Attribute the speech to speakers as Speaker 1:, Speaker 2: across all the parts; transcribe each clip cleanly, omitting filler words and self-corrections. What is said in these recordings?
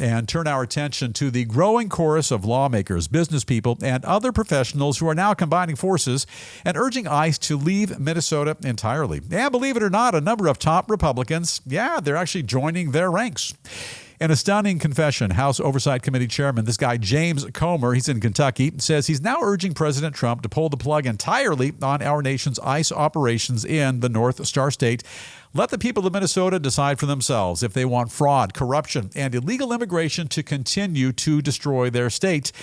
Speaker 1: and turn our attention to the growing chorus of lawmakers, business people, and other professionals who are now combining forces and urging ICE to leave Minnesota entirely. And believe it or not, a number of top Republicans, they're actually joining their ranks. In a stunning confession, House Oversight Committee Chairman, this guy James Comer, he's in Kentucky, says he's now urging President Trump to pull the plug entirely on our nation's ICE operations in the North Star State. Let the people of Minnesota decide for themselves if they want fraud, corruption, and illegal immigration to continue to destroy their state.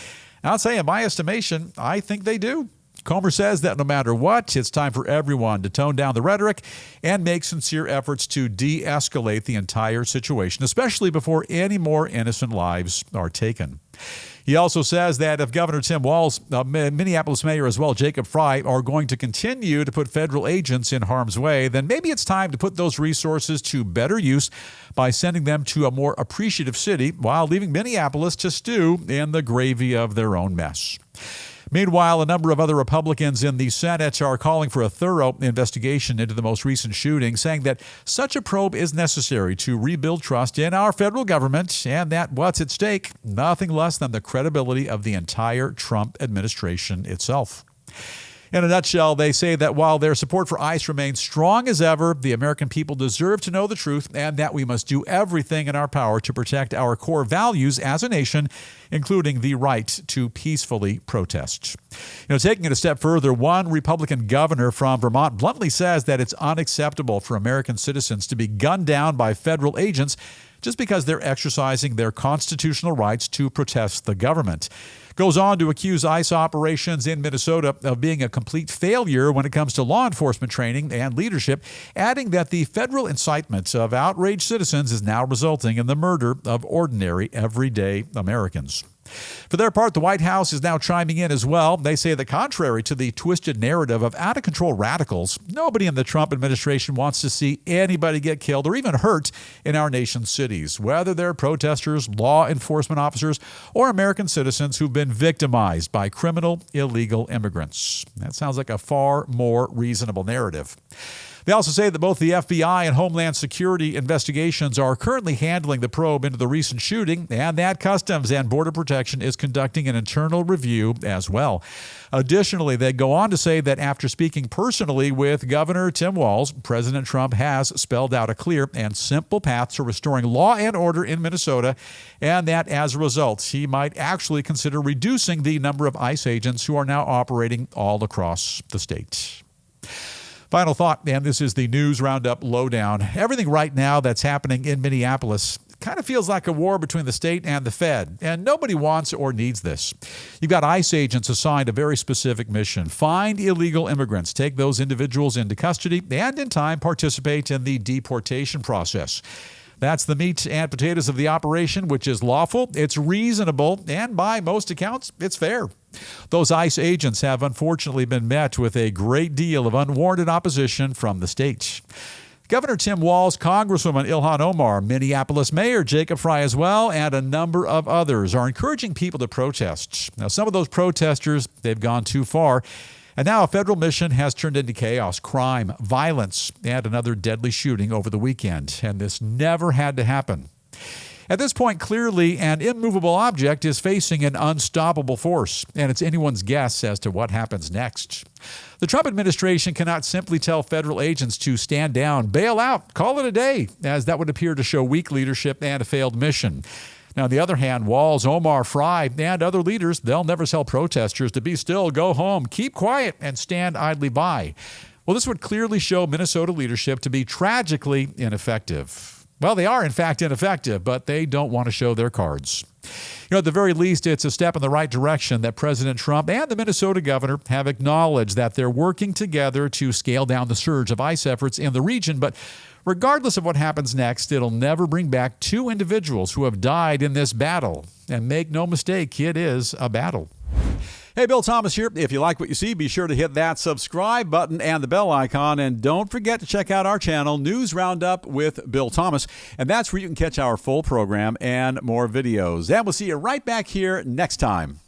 Speaker 1: I'll say, in my estimation, I think they do. Comer says that no matter what, it's time for everyone to tone down the rhetoric and make sincere efforts to de-escalate the entire situation, especially before any more innocent lives are taken. He also says that if Governor Tim Walz, Minneapolis Mayor as well, Jacob Frey, are going to continue to put federal agents in harm's way, then maybe it's time to put those resources to better use by sending them to a more appreciative city while leaving Minneapolis to stew in the gravy of their own mess. Meanwhile, a number of other Republicans in the Senate are calling for a thorough investigation into the most recent shooting, saying that such a probe is necessary to rebuild trust in our federal government and that what's at stake, nothing less than the credibility of the entire Trump administration itself. In a nutshell, they say that while their support for ICE remains strong as ever, the American people deserve to know the truth and that we must do everything in our power to protect our core values as a nation, including the right to peacefully protest. Taking it a step further, one Republican governor from Vermont bluntly says that it's unacceptable for American citizens to be gunned down by federal agents just because they're exercising their constitutional rights to protest the government. Goes on to accuse ICE operations in Minnesota of being a complete failure when it comes to law enforcement training and leadership, adding that the federal incitement of outraged citizens is now resulting in the murder of ordinary, everyday Americans. For their part, the White House is now chiming in as well. They say that contrary to the twisted narrative of out-of-control radicals, nobody in the Trump administration wants to see anybody get killed or even hurt in our nation's cities, whether they're protesters, law enforcement officers, or American citizens who've been victimized by criminal, illegal immigrants. That sounds like a far more reasonable narrative. They also say that both the FBI and Homeland Security investigations are currently handling the probe into the recent shooting, and that Customs and Border Protection is conducting an internal review as well. Additionally, they go on to say that after speaking personally with Governor Tim Walz, President Trump has spelled out a clear and simple path to restoring law and order in Minnesota, and that as a result, he might actually consider reducing the number of ICE agents who are now operating all across the state. Final thought, and this is the News Roundup Lowdown. Everything right now that's happening in Minneapolis kind of feels like a war between the state and the Fed, and nobody wants or needs this. You've got ICE agents assigned a very specific mission: find illegal immigrants, take those individuals into custody, and in time participate in the deportation process. That's the meat and potatoes of the operation, which is lawful, it's reasonable, and by most accounts, it's fair. Those ICE agents have unfortunately been met with a great deal of unwarranted opposition from the state. Governor Tim Walz, Congresswoman Ilhan Omar, Minneapolis Mayor Jacob Frey as well, and a number of others are encouraging people to protest. Now, some of those protesters, they've gone too far. And now a federal mission has turned into chaos, crime, violence, and another deadly shooting over the weekend. And this never had to happen. At this point, clearly, an immovable object is facing an unstoppable force, and it's anyone's guess as to what happens next. The Trump administration cannot simply tell federal agents to stand down, bail out, call it a day, as that would appear to show weak leadership and a failed mission. Now, on the other hand, Walz, Omar, Frey, and other leaders, they'll never tell protesters to be still, go home, keep quiet, and stand idly by. Well, this would clearly show Minnesota leadership to be tragically ineffective. Well, they are, in fact, ineffective, but they don't want to show their cards. At the very least, it's a step in the right direction that President Trump and the Minnesota governor have acknowledged that they're working together to scale down the surge of ICE efforts in the region. But regardless of what happens next, it'll never bring back two individuals who have died in this battle. And make no mistake, it is a battle. Hey, Bill Thomas here. If you like what you see, be sure to hit that subscribe button and the bell icon. And don't forget to check out our channel, News Roundup with Bill Thomas. And that's where you can catch our full program and more videos. And we'll see you right back here next time.